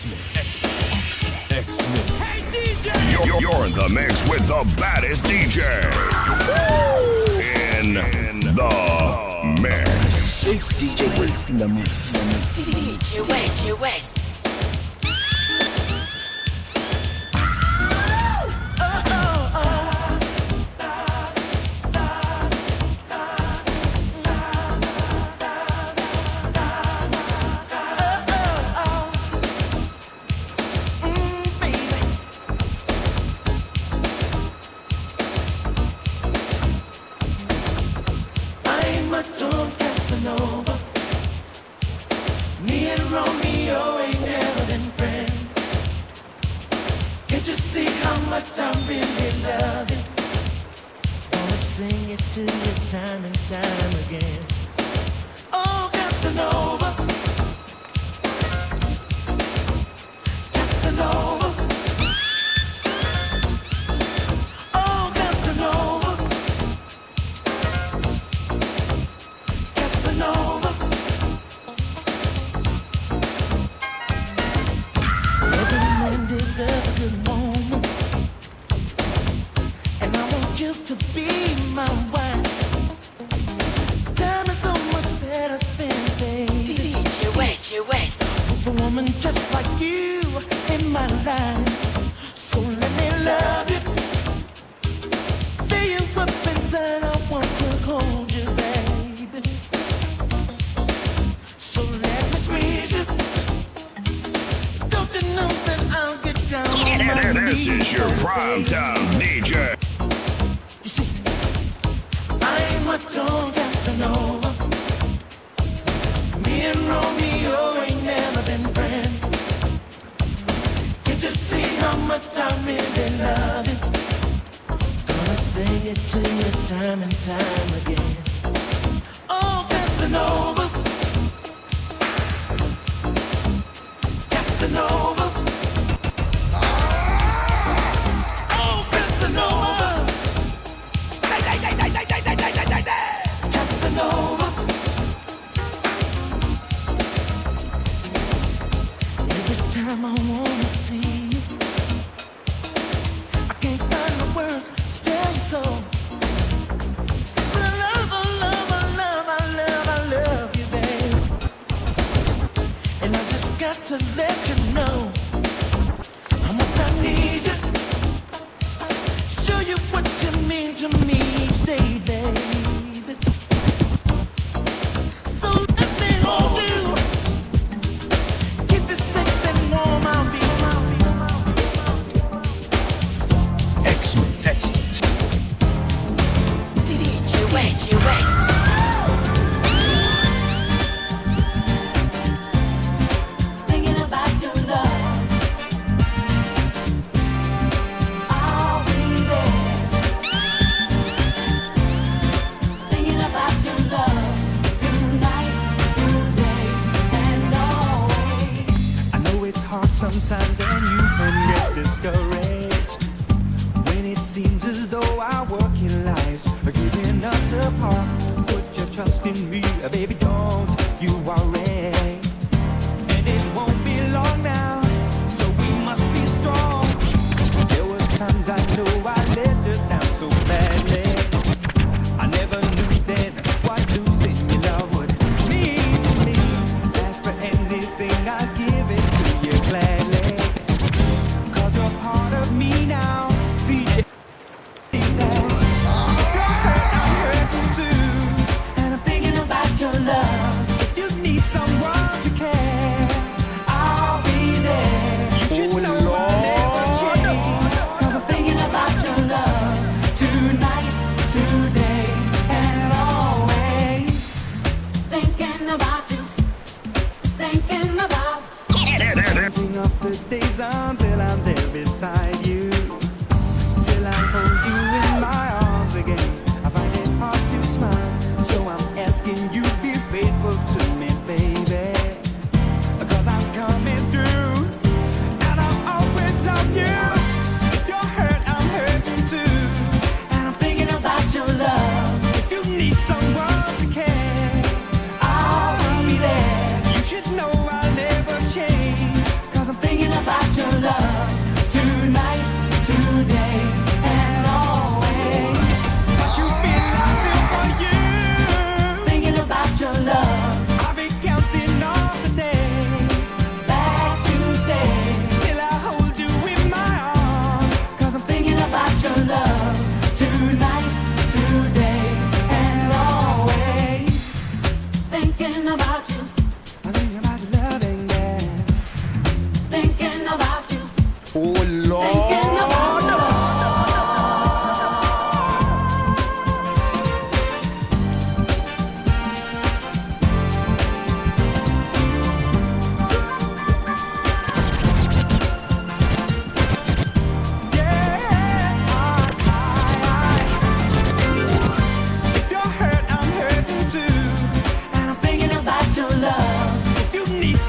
X-Mix. X-Mix. Hey DJ! You're in the mix with the baddest DJ. In the mix. It's Djwest in the mix. Djwest. This is your prime time DJ. You see, I'm a John Casanova. Me and Romeo ain't never been friends. Can't you see how much I really love you? Gonna say it to you time and time again. Oh, Casanova, Casanova. Casanova. Every time I wanna see you, I can't find the words to tell you so. But I love you, babe. And I just got to let you know how much I need you. Show you what you mean to me each day, babe. Sometimes and you can get discouraged when it seems as though our working lives are keeping us apart. Put your trust in me, baby, don't you worry. And it won't be long now, so we must be strong. There was times I know I let you down so badly. I never knew then what losing your love would mean to me. Ask for anything, I'll give it to you gladly.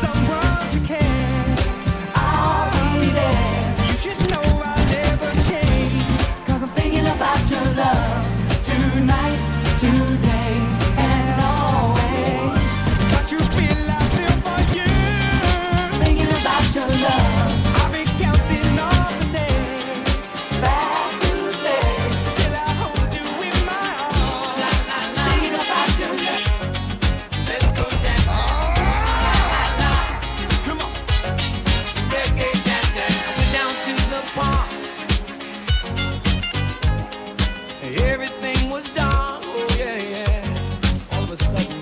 someone to care. I'll be there. You should know I'll never change. 'Cause I'm thinking about your love tonight, today, and always. But you feel I feel for you. Thinking about your love. I'll be counting all the days back to stay till I hold you in my arms. Thinking about your love. Let's go dance. Come on. Reggae dancing. We're down to the park. Everything was dark. Oh yeah, yeah. All of a sudden,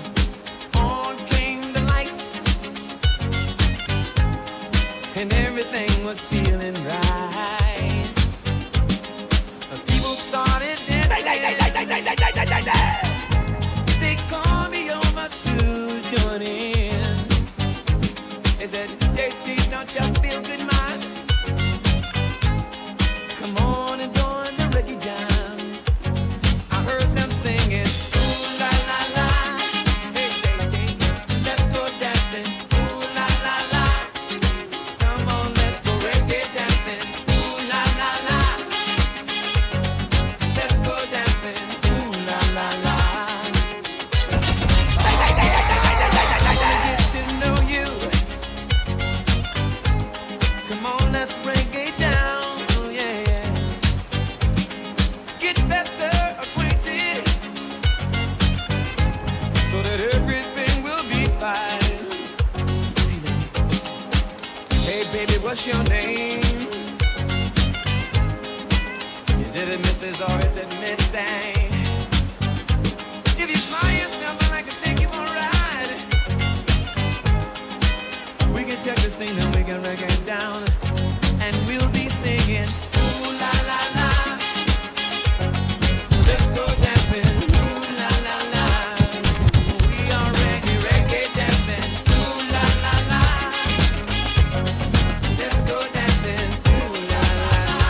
on came the lights, and everything was feeling right. People started dancing. They called me over to join in. They said, JT, don't you feel good, man? Come on and join the reggae jam. I heard them singing, ooh la la la. Hey, hey, hey, let's go dancing. Ooh la la la. Come on, let's go reggae dancing. Ooh la la la. Let's go dancing. Ooh la la la. I wanna get to know you. Come on, let's reggae down. Oh yeah, yeah. Get better acquainted so that everything will be fine. Hey baby, what's your name? Is it a Mrs. or is it Missing? If you fly yourself, then I can take you on a ride. We can check the scene and we can reggae down, and we'll be singing ooh la la la. Let's go dancing, ooh la la la. We are ready, reggae dancing, ooh la la la. Let's go dancing, ooh la la la.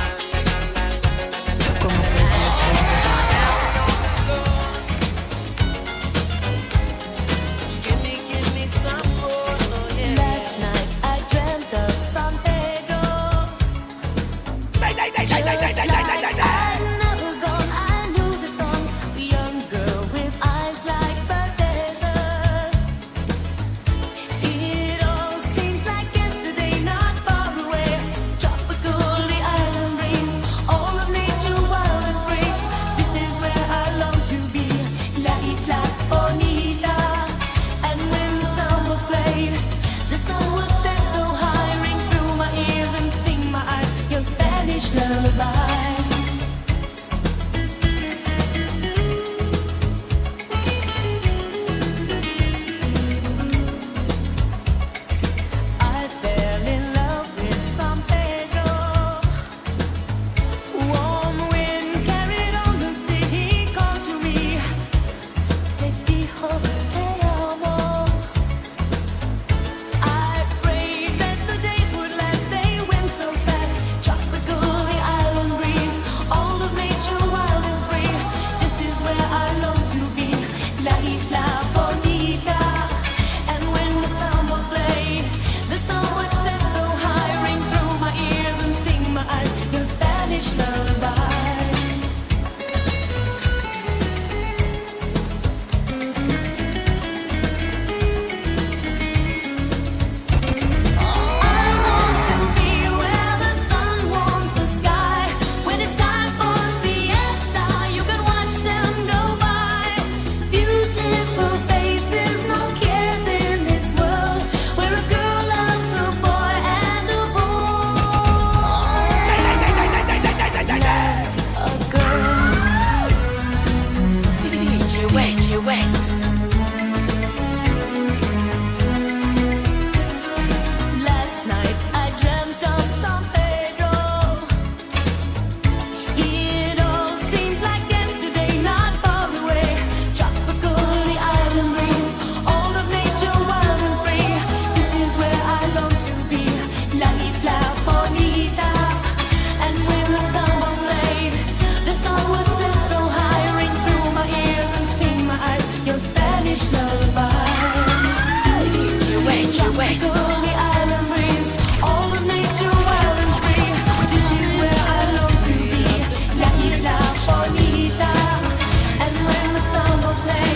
Give me some more, oh yeah. Last night I dreamt of San Pedro. Djwest. the island breeze, all of nature wild and free. This is where I long to be, La Isla Bonita. And when the song will play,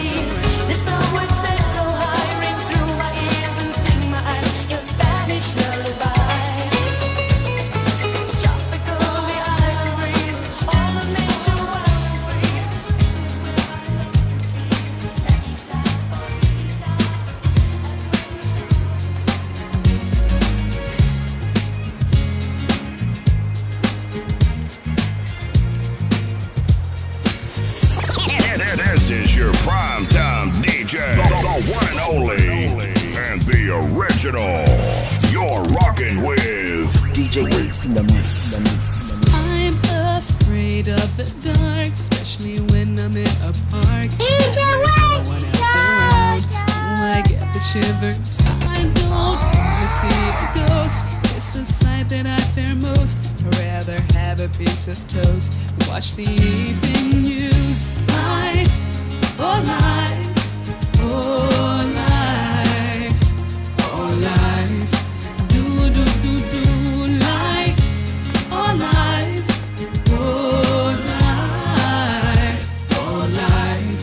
the song would set so high, ring through my ears and sting my eyes, your Spanish lullaby. Tropical, the island breeze, all of nature wild and free. This is your primetime DJ, the one and only, and the original. You're rocking with Djwest in the mix. I'm afraid of the dark, especially when I'm in a park. There's no one else around. Oh, I get the shivers. I don't wanna see a ghost. It's a sight that I fear most. I'd rather have a piece of toast. Watch the evening news. Life, oh life, oh life, oh life. Do do do do life, oh life, oh life, oh life.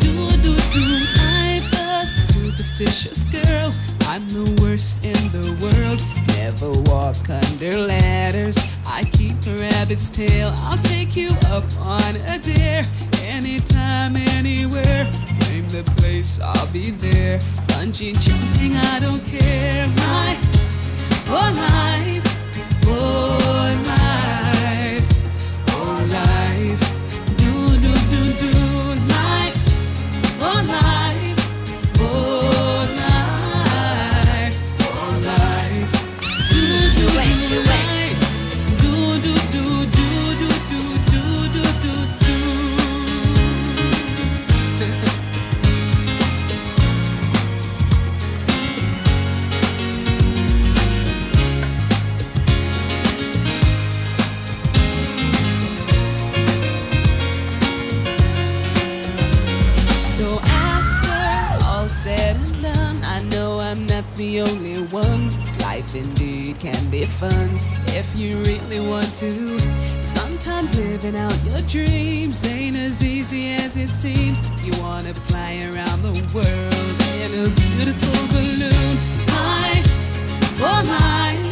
Do do do. I'm a superstitious girl. I'm the worst in the world. Never walk under ladders. I keep a rabbit's tail. I'll take you up on a dare. Anytime, anywhere. Name the place, I'll be there. Bungee jumping, I don't care. My whole life, oh life, oh life. Do do do do life, oh life, oh life, oh life. Do do do life. Do do do do do do do do do. So after all said and done, I know I'm not the only one. Life indeed can be fun if you really want to. Sometimes living out your dreams ain't as easy as it seems. You wanna fly around the world in a beautiful balloon. Life, oh life,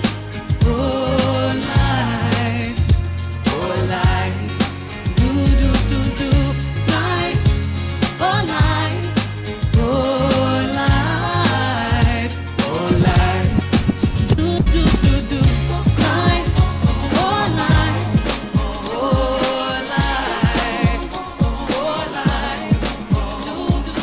oh life, oh life. Do do do do life, oh life, oh life, oh life. Do do do do life, oh life, oh life, oh life. Do do do.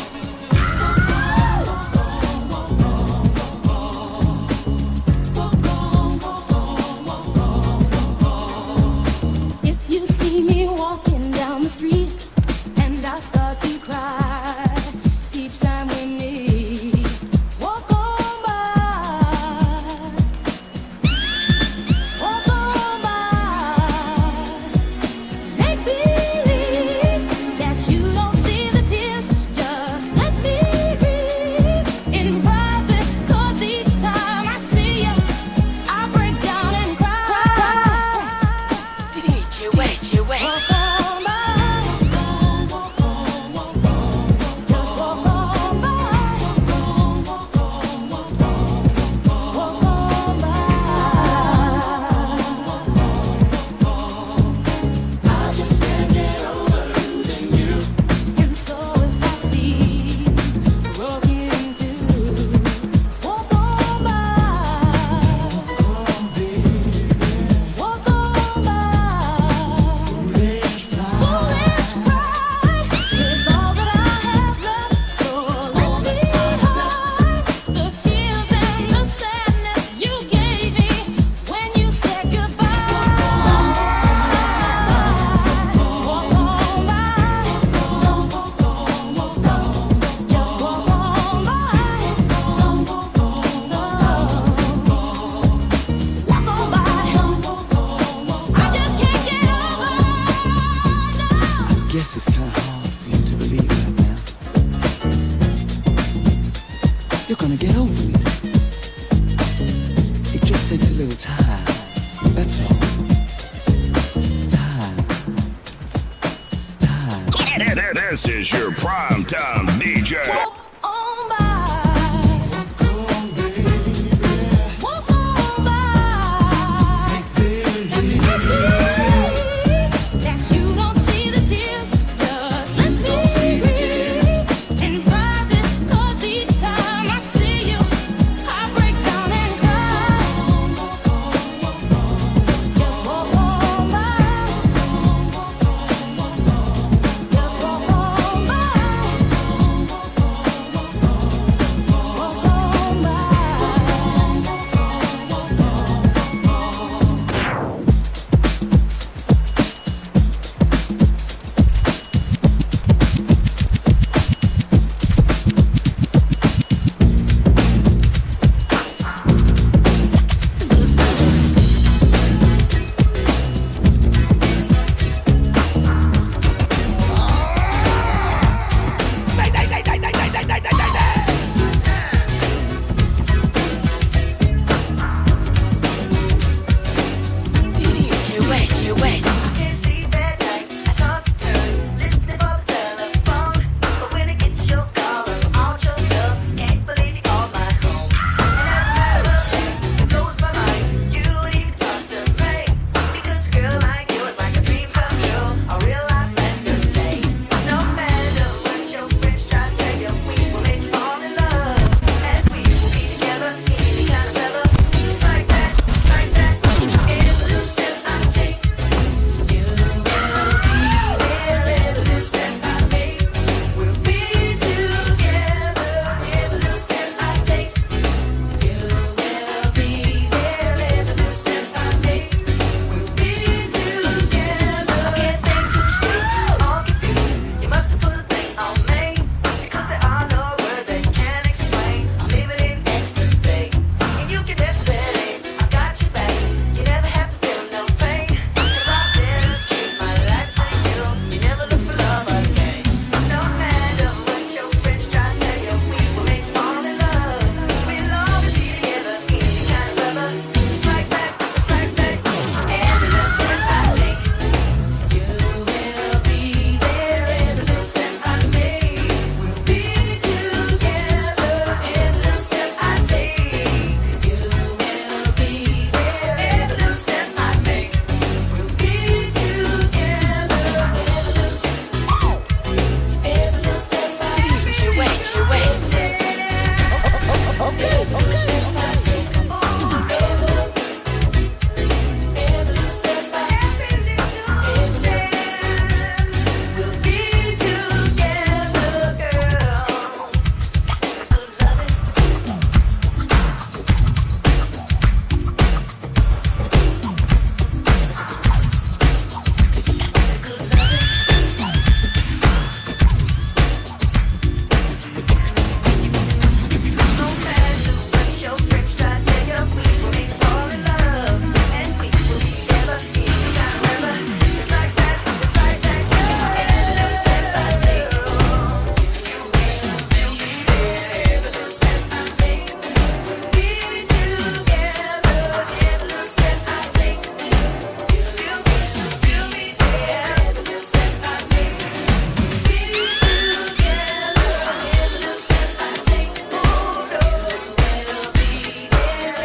is your primetime DJ. Walk on by. Walk on by. Let me that you don't see the tears. Just let me and ride it, 'cause each time I see you, I break down and cry. Just walk on by. Just walk on by. Walk on by. Djwest. I can't sleep at night. I toss and turn, listening for the telephone. But when I get your call, I'm all choked up. Can't believe you called my home. And as a matter of fact, it blows my mind. You would even talk to me, because a girl like you is like a dream come true, a real life fantasy. No matter what your friends try to tell you, we will make you fall in love, and we will be together in any kind of weather. Just like that, just like that. Every little step I take, you will be there. Every little step I make, we'll be together. Every little step I take, you will be there. Every little step I make, we'll be together. I can't think too straight, all confused. You must have put a thing on me, because there are no words that can explain. I'm living in ecstasy, and you can just bet it. I got your back. You never have to feel no pain, 'cause I dedicate my life to you. You never look for love again. No matter what your friends try to tell you, we will make you fall in love. We'll always be together in any kind of weather. Just like that, just like that. Every little step I take, you will be there. Every little step I make, we'll be together. Every little step I take, you will be there. Every little step I make, we'll be together. Every little step I take, Djwest. every little step I take, every little step I take, every little step, we'll be together, girl. No matter what your friends try to tell you, we will make you fall in love, and we will be together in any kind of weather. Just like that, just like that, girl. Every little step I take, you will be there. Every little step I make, we'll be together. Every little step I take, you will be there. Every little step I make, we'll be together. Every little step I take, oh no, we'll be there.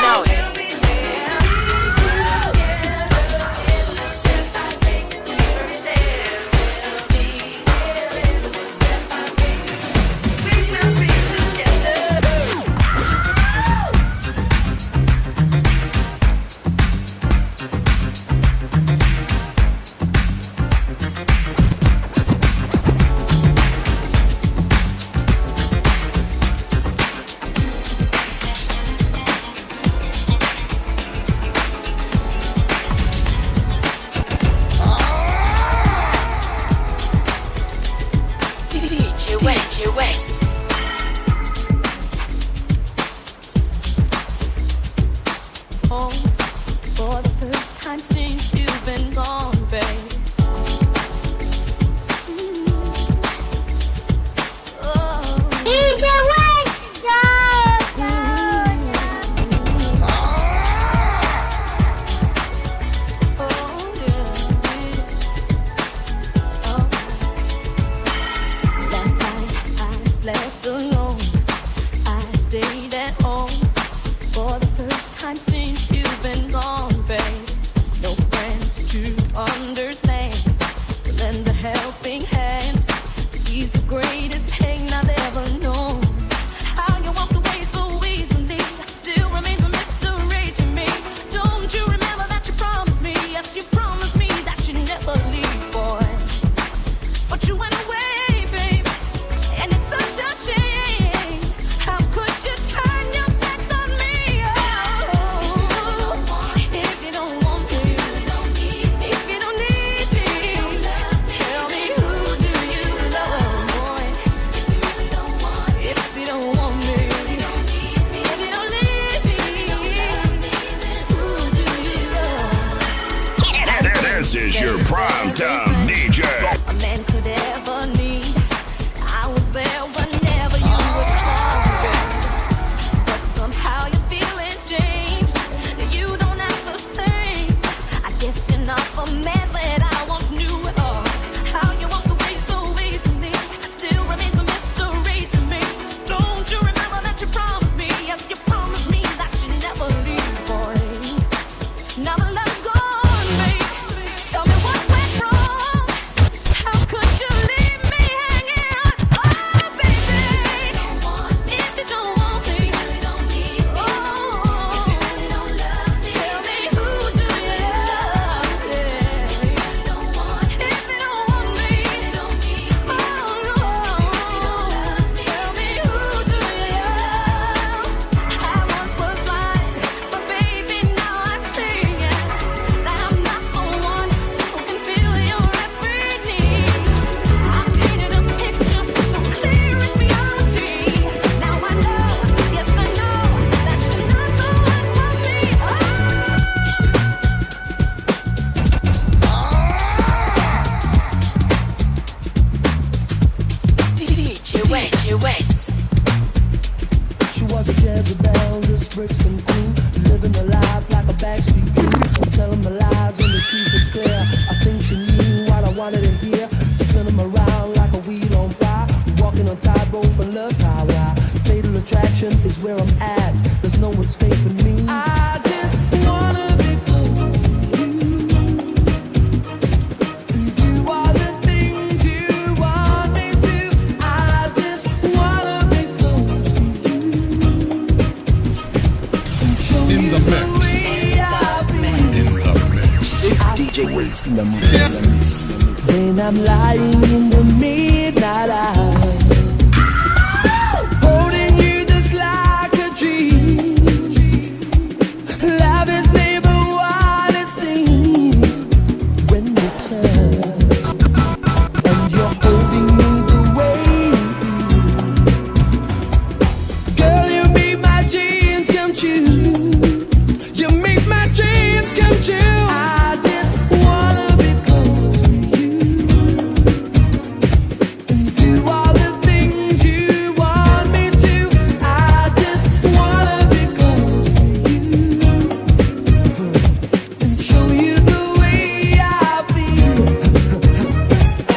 Know it. We'll be there. Every little step I take, every step, we'll be there. Every little step I make, we will be together. Djwest. Home for the first time since you've been gone, babe. stayed at home for the first time since you've been gone, babe. No friends to understand, to lend a helping hand. He's the greatest pain I've ever known. How you walked away so easily still remains a mystery to me. Don't you remember that you promised me? Yes, you promised me that you'd never leave, boy. But you went away, babe, and it's such a shame. How could you turn your back on me? Oh, if you don't want me, if you don't need me, tell me who do you love, boy? If you don't want me, if you don't need me, who do you love? This is your primetime DJ. A man could ever need. I was there whenever you would call me, but somehow your feelings changed. You don't act the same. I guess you're not the man that I once knew. How you walked away so easily still remains a mystery to me. Don't you remember that you promised me? Yes, you promised me that you'd never leave, boy. Now the love's gone, babe. Tell me what went wrong. How could you leave me hanging on? Oh, baby, if you don't want me, oh, if you really don't love me, tell me who do you love? If you don't want me, oh, no, tell me who do you love? I once was blind, but baby, now I see, yes, that I'm not the one who can feel your every need. I painted a picture so clear it's reality. Now I know, yes I know, that you're not the one for me. Djwest. She was a Jezebel, this Brixton queen, living a life like a backstreet dream. Telling my lies when the truth was clear. I think she knew what I wanted to hear. Spin 'em around like a wheel on fire. Walking on tightrope and love's highway. Fatal attraction is where I'm at. There's no escaping me. I just wanna be close to you. Do all the things you want me to. I just wanna be close to you. And show In you the mix. way I feel. In the mix. Djwest in the mix. When I'm lying in the midnight hour, holding you just like a dream. Love is never what it seems when you turn and you're holding me the way you do. Girl, you make my dreams come true. You make my dreams come true. I just wanna be close to you and do all the things you want me to. I just wanna be close to you and show you the way I feel.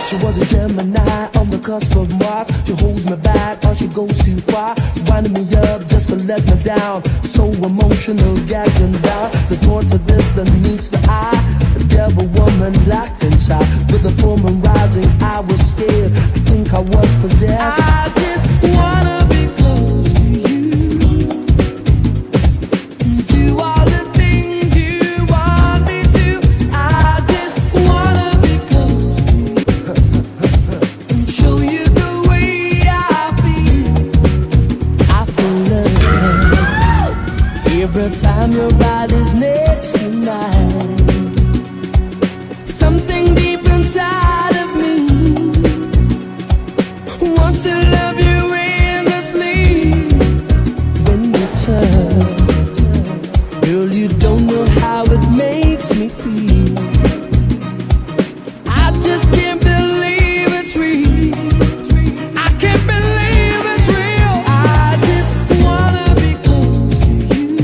She was a Gemini on the cusp of Mars. She holds me back or she goes too far, winding me up just to let me down. So emotional, gagged and down. There's more to this than meets the eye. A devil woman locked inside. With the full moon rising, I was scared. I think I was possessed. I just wanna be close to you. Do all the things you want me to. I just wanna be close to you and show you the way I feel. I feel love every time your body's next to mine. Something deep inside of me wants to love you endlessly. When you turn, girl, you don't know how it makes me feel. I just can't believe it's real. I can't believe it's real. I just wanna be close to you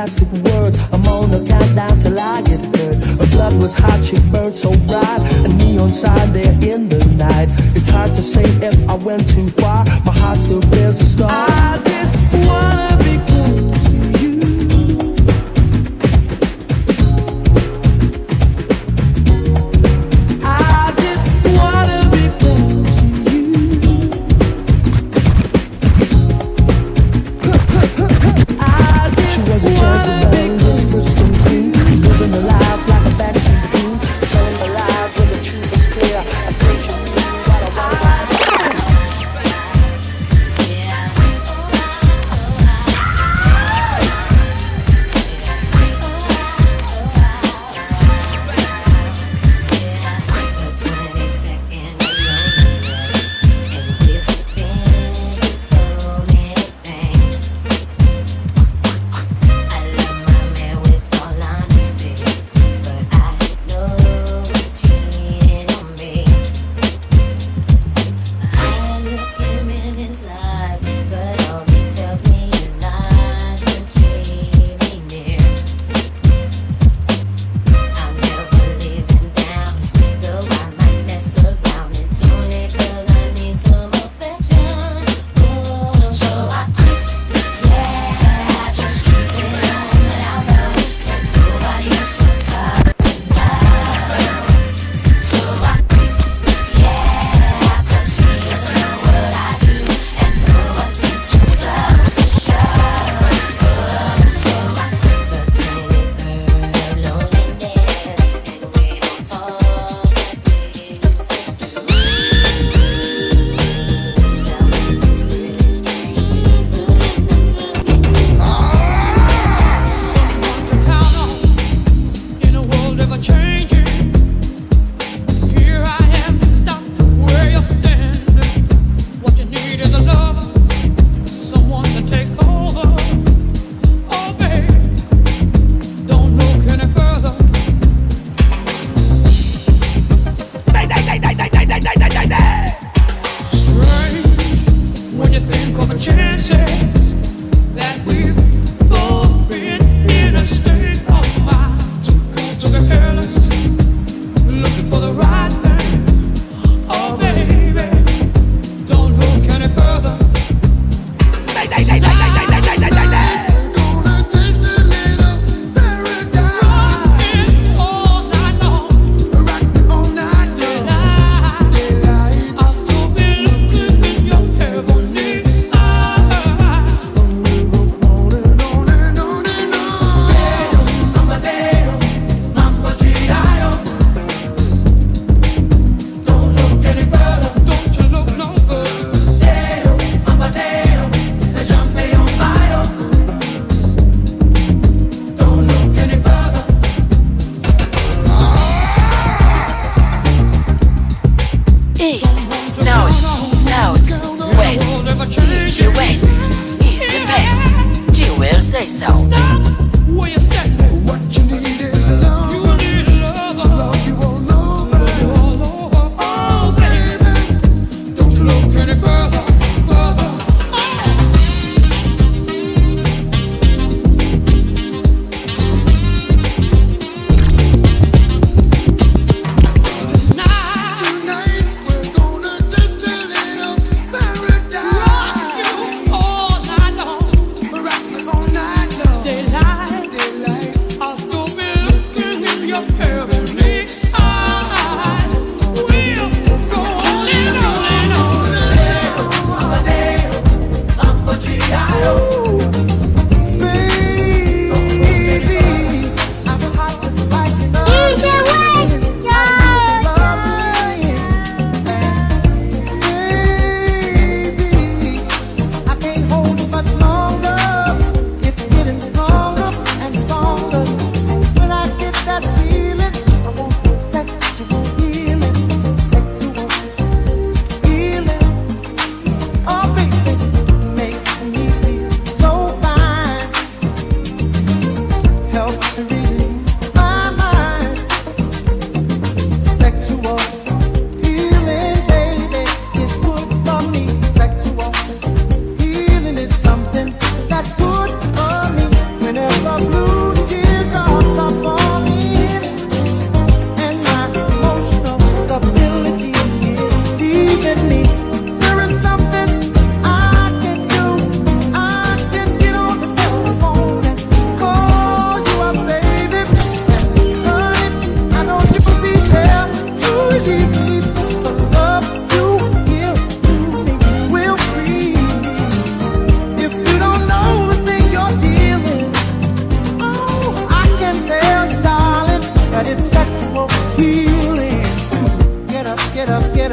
plastic words. I'm on a countdown till I get hurt. Her blood was hot, she burned so bright. A neon sign there in the night. It's hard to say if I went too far. My heart still bears a scar. I just wanna be close to you. I just wanna be close to you. She was a Jezebel, this Brixton queen, living a life like a backstreet dream, telling the lies when the truth is clear. I think you knew what I wanted.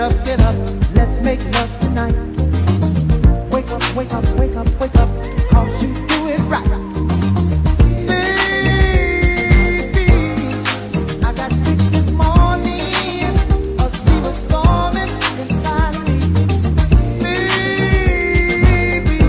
get up, let's make love tonight. Wake up, wake up, wake up, wake up, 'cause you do it right. Baby, I got sick this morning, a sea was storming inside of me. Baby,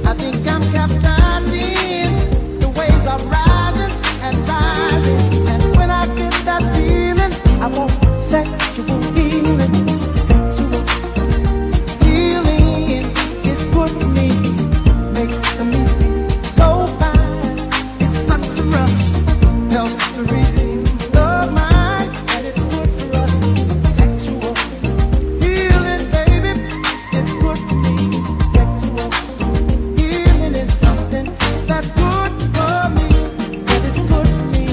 I think I'm capsizing, the waves are rising and rising, and when I get that feeling, I want sexual healing. Sexual healing is good for me. Makes me feel so fine. It's such a rush. Helps to relieve the mind, and it's good for us. Sexual healing, baby, it's good for me. Sexual healing is something that's good for me. And it's good for me.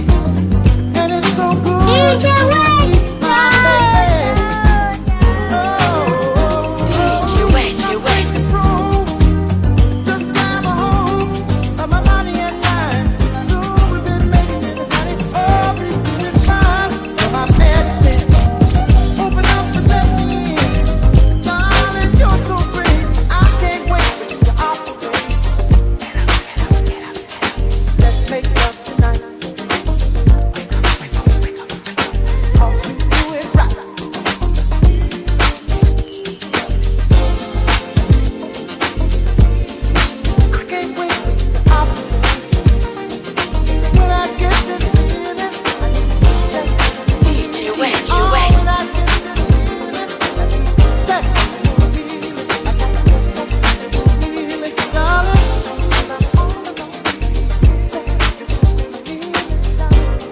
And it's so good. Djwest, My baby. Oh, Djwest, Djwest. control. Just grab a hold of my body and mind. Soon we've been making it, honey. Oh, we've been fine. My bed said, open up and let me in. Darling, you're so great. I can't wait to operate. Let's make love tonight. 'Cause you do it right. I can't wait to operate. When I get this feeling, I need sex. Djwest, Oh, Djwest. when I get this feeling, I need sexual healing. I got sexual healing, darling. And I'm all alone. Sexual healing, darling.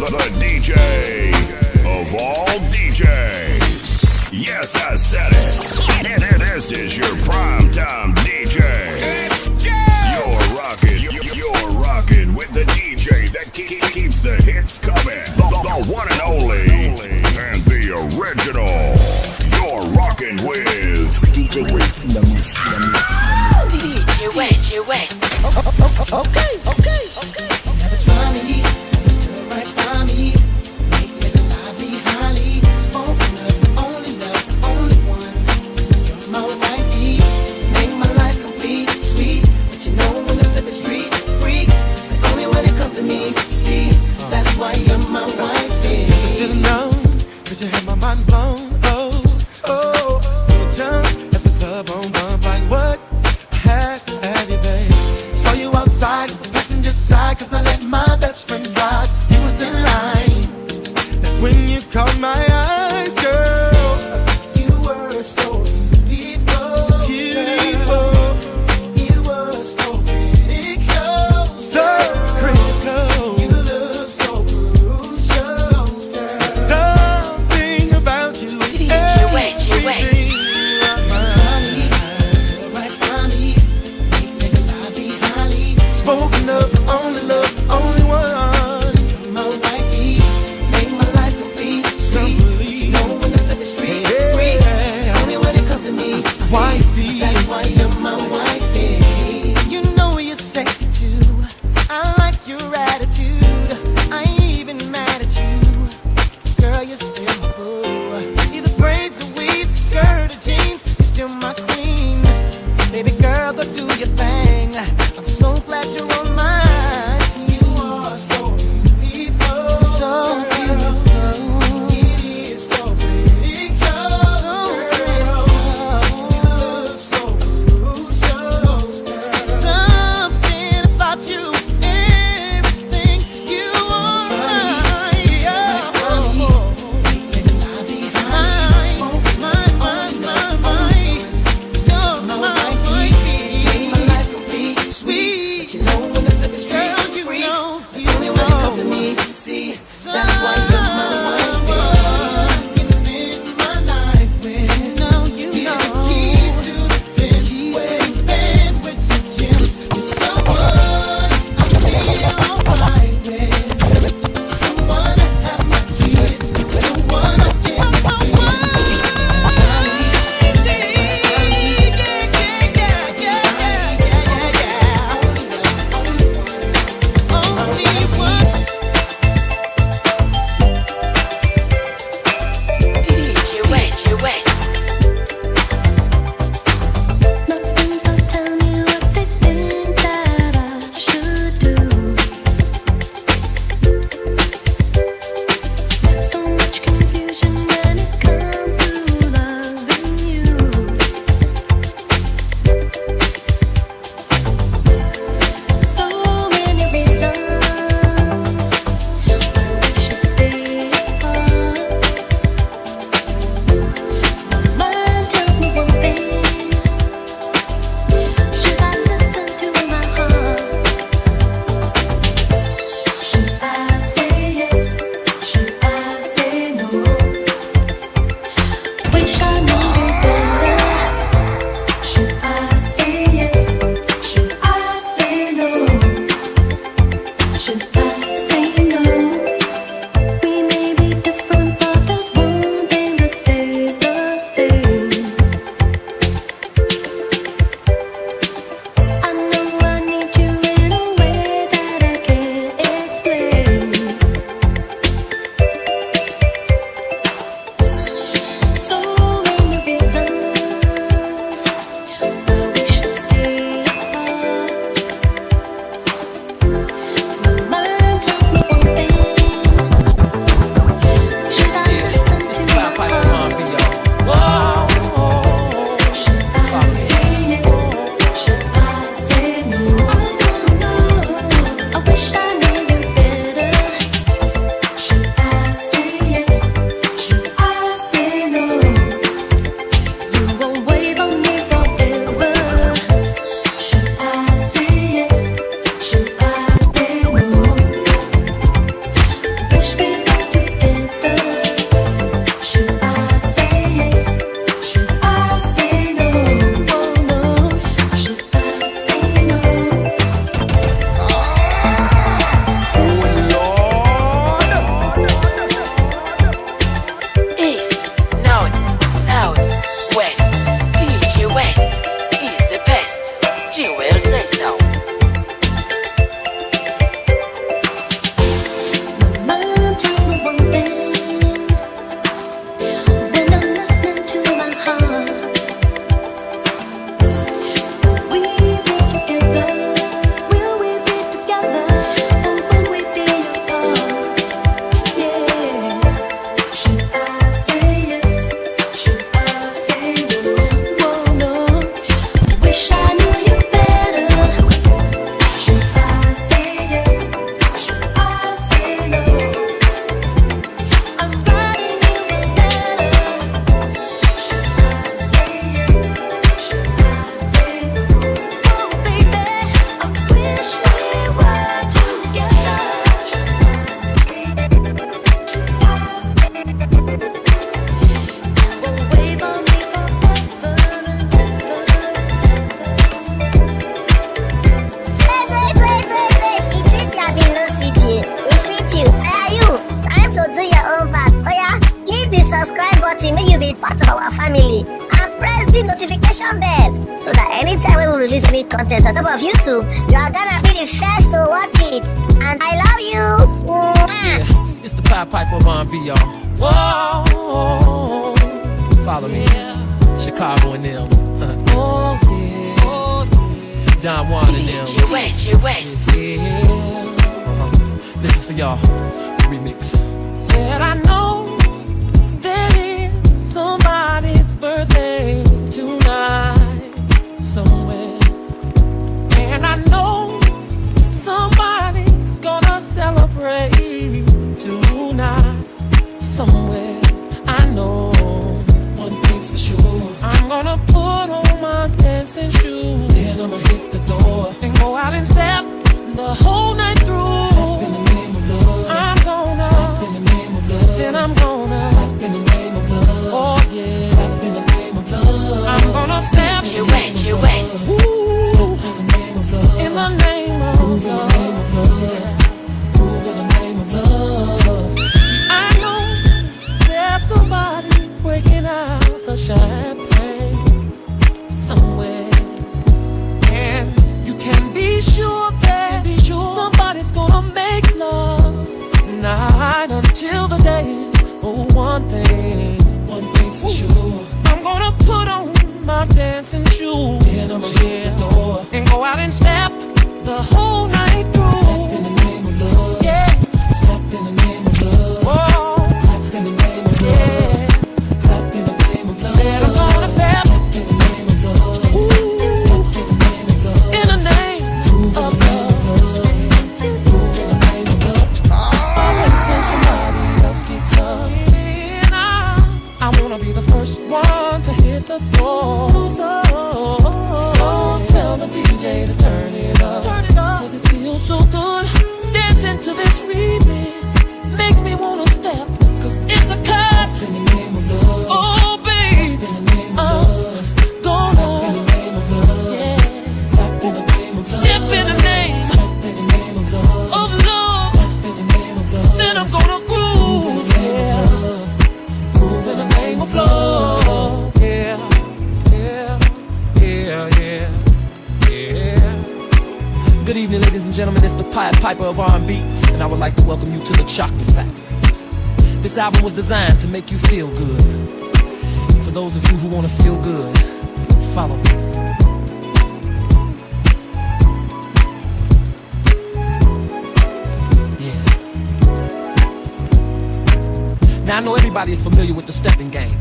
The DJ of all DJs. Yes, I said it. This is your primetime DJ. You're rocking with the DJ that keeps the hits coming. The one and only and the original. You're rocking with DJ Waste in the mix. Djwest, Djwest. Okay. Never try me, but still right by me. Make me lively, highly spoken love, only one. You're my wifey, make my life complete, sweet. But you know when the flip is street freak, but only when it comes to me. See, that's why you're my wifey. I should've known, 'cause you had my mind blown. Oh, you were jump at the club on bump like what? I had to have you, babe. Saw you outside content on top of YouTube, you are gonna be the first to watch it. And I love you. Yeah, it's the Pied Piper of R&B, y'all. Whoa, follow me. Chicago and them. Oh yeah. Don Juan and them. Djwest. Yeah. This is for y'all. Remix. Said I know that it's somebody's birthday tonight somewhere, and I know somebody's gonna celebrate tonight somewhere. I know one thing's for sure, I'm gonna put on my dancing shoes, then I'ma hit the door and go out and step the whole night through. Step in the name of love. I'm gonna step in the name of love. Then I'm gonna step in the name of love. Oh yeah, step in the name of love. I'm gonna step Djwest. Ooh, in the name of love. Move in the name of love. I know there's somebody breaking out the champagne somewhere, and you can be sure that somebody's gonna make love night until the day. Oh, one thing's for sure, I'm gonna put on my dancing shoes, then I'ma hit the door and go out and step the whole night through. Step in the name of love. Yeah. Step in the name of love. Whoa. Clap in the name of love. Yeah. Clap in the name of love. Said I'm gonna step in the name of love. Ooh. Step in the name of love. In the name of love. Move in the name of love. I'll wait till somebody else gets up. And I wanna be the first one to hit the floor. So tell the DJ to turn it up, 'cause it feels so good. Pied Piper of R&B, and I would like to welcome you to the Chocolate Factory. This album was designed to make you feel good. For those of you who want to feel good, follow me. Yeah. Now I know everybody is familiar with the Stepping Game.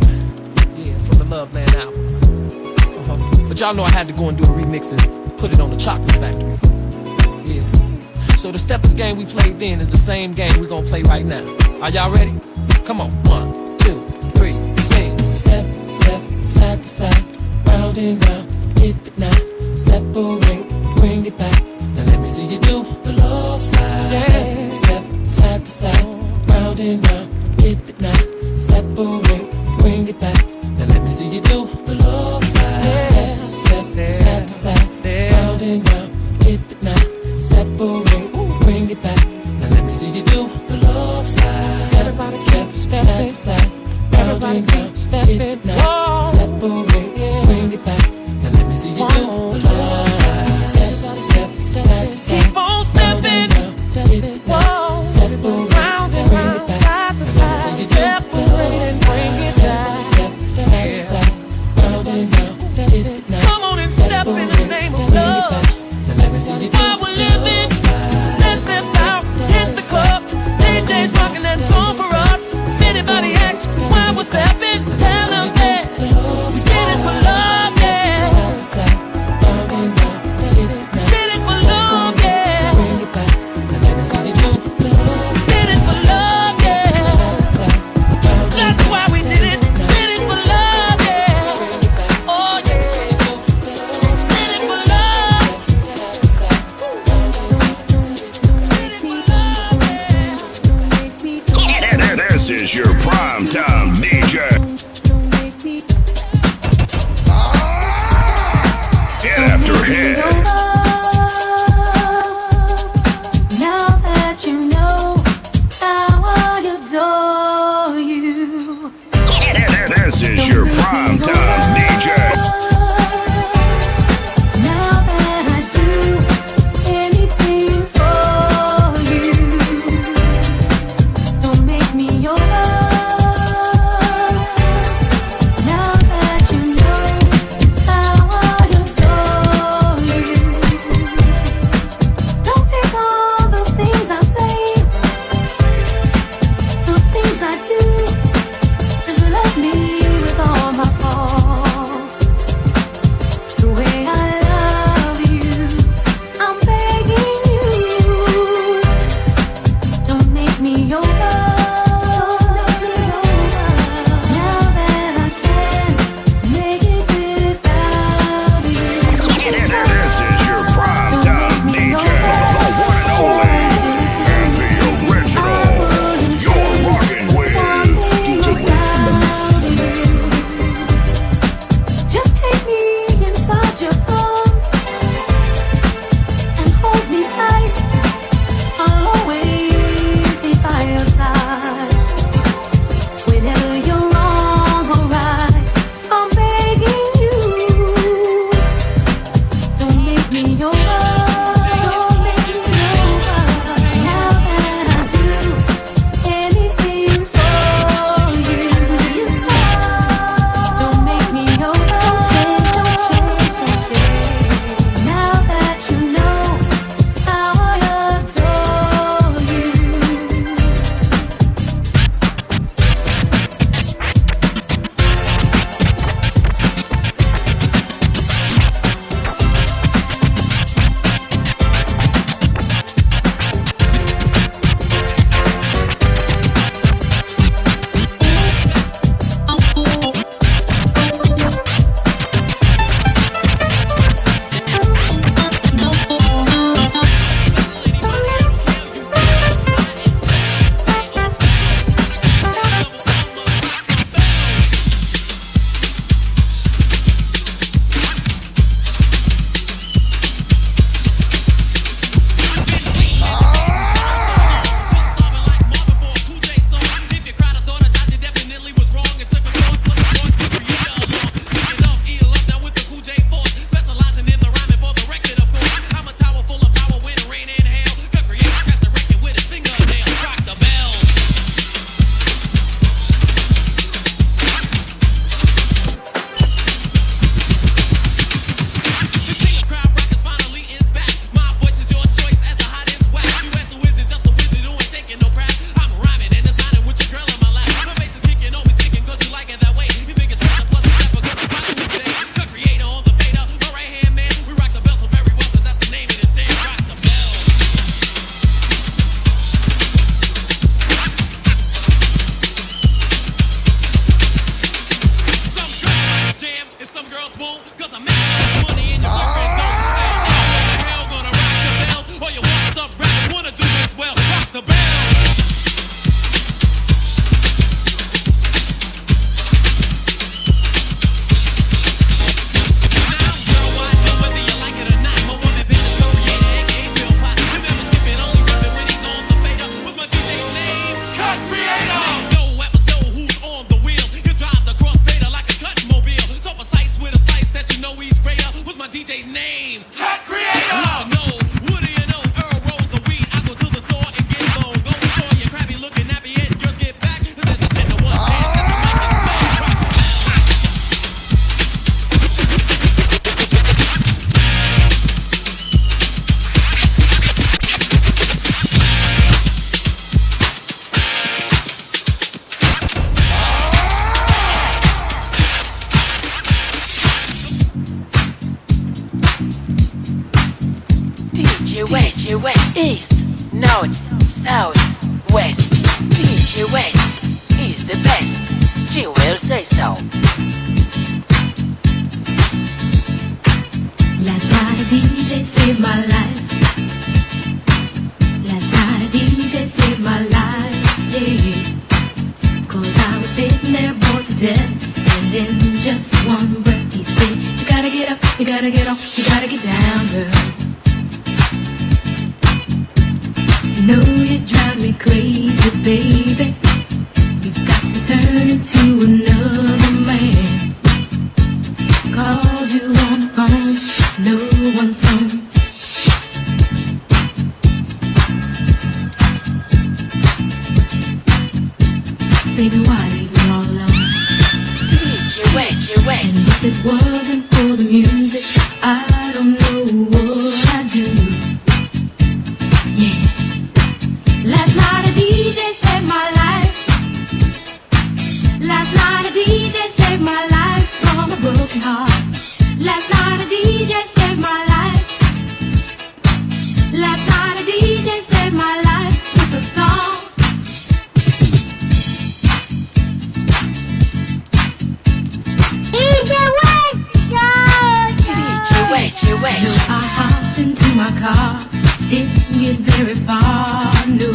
Yeah, from the Loveland album. But y'all know I had to go and do a remix and put it on the Chocolate Factory. Yeah. So the Steppers game we played then is the same game we're gonna play right now. Are y'all ready? Come on, 1, 2, 3, sing. Step, step, side to side, round and round, hit it now. Separate, bring it back. Now let me see you do the love slide. Step, step, side to side, round and round, hit it now. Separate, bring it back. Now let me see you do the love slide. Step, step, side to side, round and round, hit it now. Separate, bring it back. Now let me see you do the love slide. Everybody Step, side to side, round and round, hit it now. Separate, bring it back. Now let me see you do the love slide. Step, step, side to side, Keep on stepping. hit it now. Separate, Round and bring it round, back. side to side. Separate and bring it back. Step, side to side, round and round, hit it now. Come on and step in the name of love. Now let me see you do While we're living, step steps out, hit the club. DJ's rocking that song for us. Anybody ask why we're stepping? Tell them that we did it for love, yeah. Did it for love, yeah. Did it for love, yeah. That's why we did it. Did it for love, yeah. Oh yeah. Did it for love. Did it for love, yeah. This is your primetime DJ. Hit after hit. Now that you know how I adore you. This is your primetime DJ. Now that I do anything for you, don't make me your love. Djwest. East, North, South, West. Djwest is the best. She will say so. Last night a DJ saved my life. Last night a DJ saved my life, yeah. 'Cause I was sitting there bored to death, and in just one breath he said, you gotta get up, you gotta get off, you gotta get down, girl. You know you drive me crazy, baby. You've got to turn into another man. Called you on the phone, no one's home. Baby, why leave me all alone? Djwest. And if it wasn't for the music, I don't know what I'd do. Yeah. Last night a DJ saved my life. Last night a DJ saved my life from a broken heart. Last night a DJ saved my life. Last night a DJ saved my life with a song. Djwest. I hopped into my car, didn't get very far, no.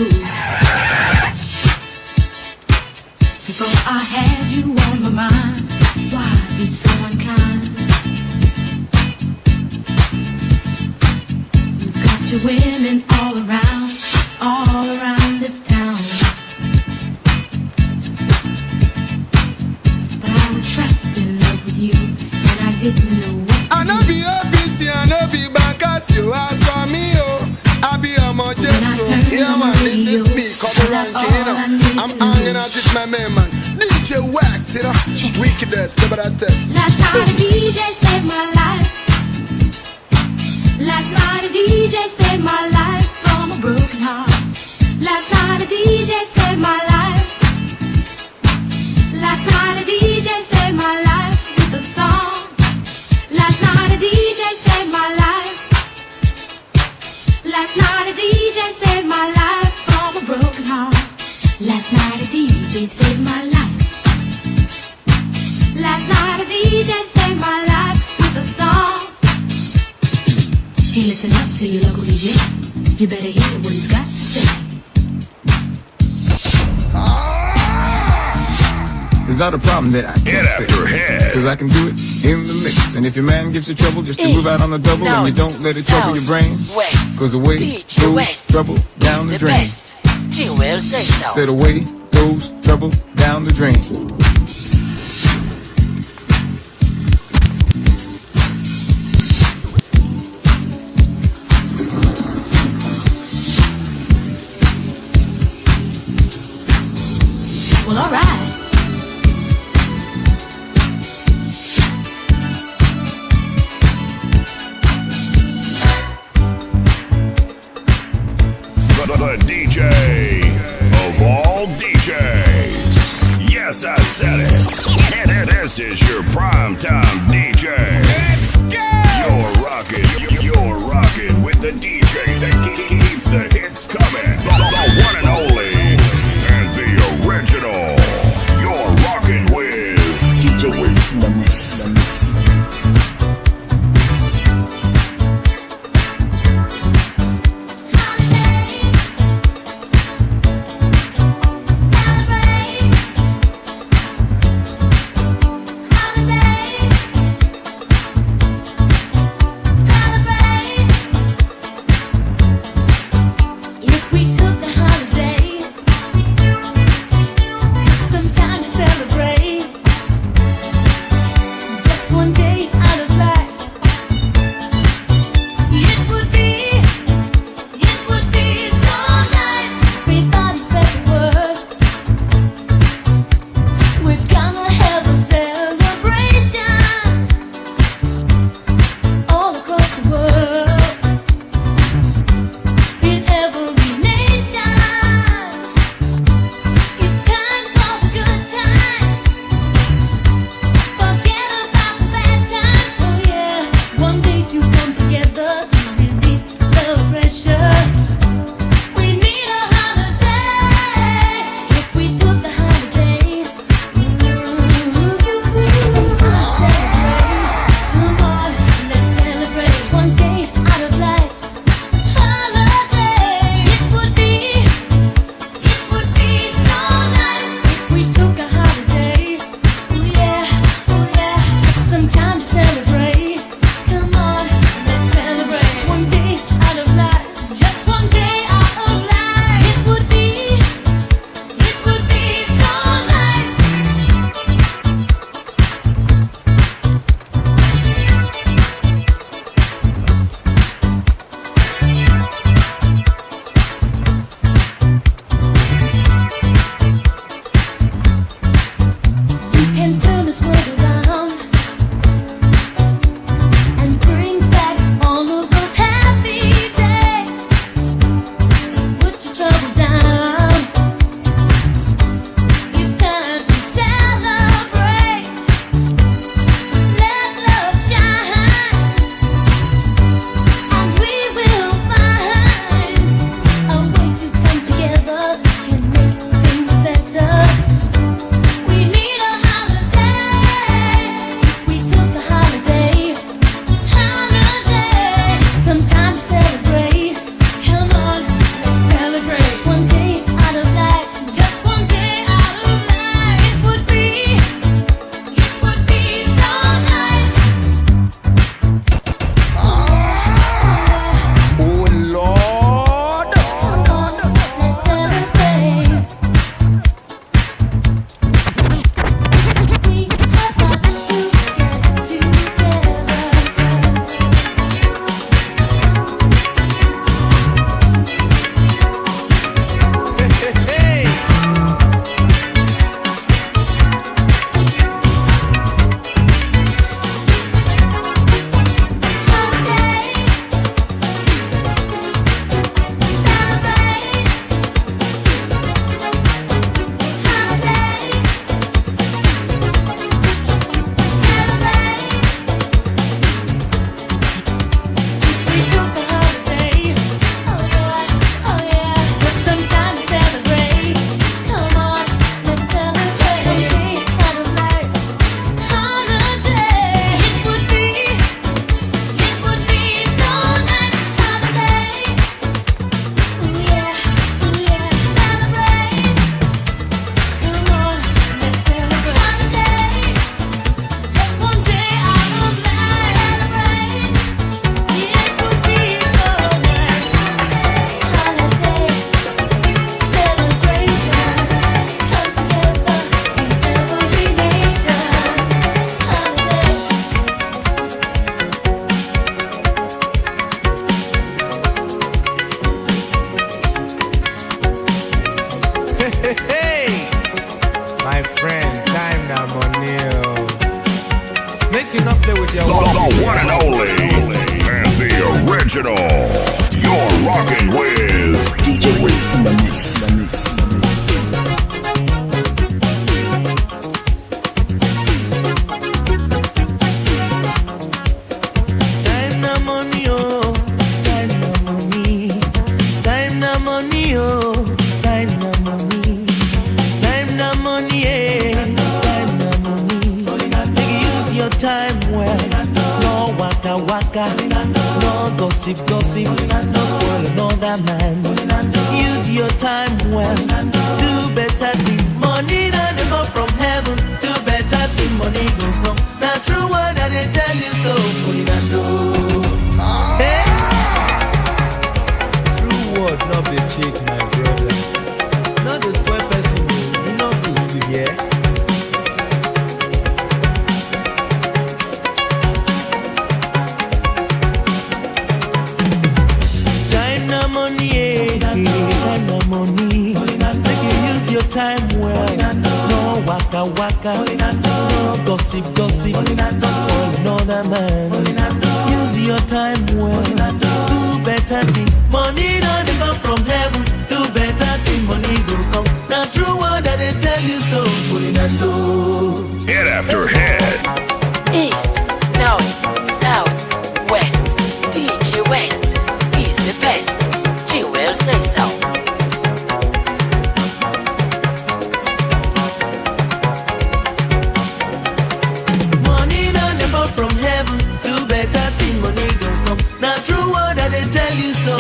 Before I had you on my mind, why be so unkind? You've got your women all around this town. But I was trapped in love with you, and I didn't know what to I know be OPC, I know be bankers, you are for me, oh. I be a Manchester, yeah man, this is me, cover ranking, you know. I'm hanging out with my man, Djwest, you know. Wickedest, never that test. Last night a DJ saved my life. Last night a DJ saved my life from a broken heart. Last night a DJ saved my life. Last night a DJ saved my life with a song. Last night a DJ saved my life. Last night a DJ saved my life from a broken heart. Last night a DJ saved my life. Last night a DJ saved my life with a song. Hey, listen up to your local DJ. You better hear what he's got to say. It's not a problem that I can't fix, cause I can do it in the mix. And if your man gives you trouble, just to move out on the double, and you don't let it trouble your brain, cause away goes trouble down the drain. Said away goes trouble down the drain. Well, alright. The DJ of all DJs. Yes, I said it. And this is your primetime DJ. Let's go! You're rocking with the DJ that keeps the hits coming. The one and only, and the original. You're rocking with Djwest. Holiday. The one and only, and the original. You're rocking with Djwest in the mix. Time na money, oh. Time na money. Time na money, oh. Time na money. Time na money, eh. Time na money. Make you use your time well. No waka waka. No gossip gossip. No spoil another man. Use your time well. Do better thing. Money not never from heaven. Do better thing. Money go come. Now true word that they tell you so. Hey. True word not be cheat, my brother. Not the square person. You know good to hear. Time na money, eh. Time na money. Make you use your time well. No waka waka. No gossip gossip. No spoil another man. Use your time well. Do better thing. Money not come from heaven. Do better thing. Money go come. Now true word that they tell you so. hit after hit. East, North, South, West. Djwest is the best. Jewel say so. Money not never from heaven. Do better thing. Money go come. Now true word that they tell you so.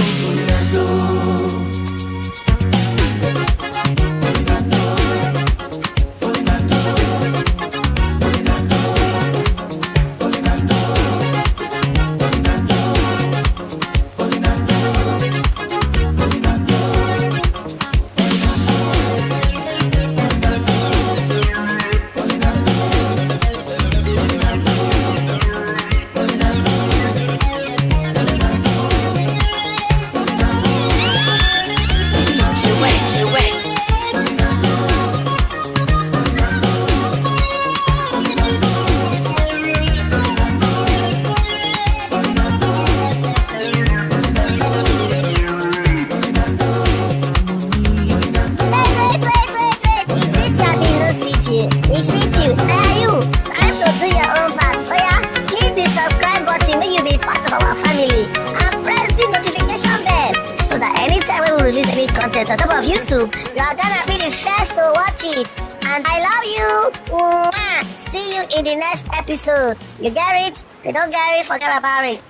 Content on top of YouTube, you are gonna be the first to watch it. And I love you. Mwah. See you in the next episode. You get it? If you don't get it, forget about it.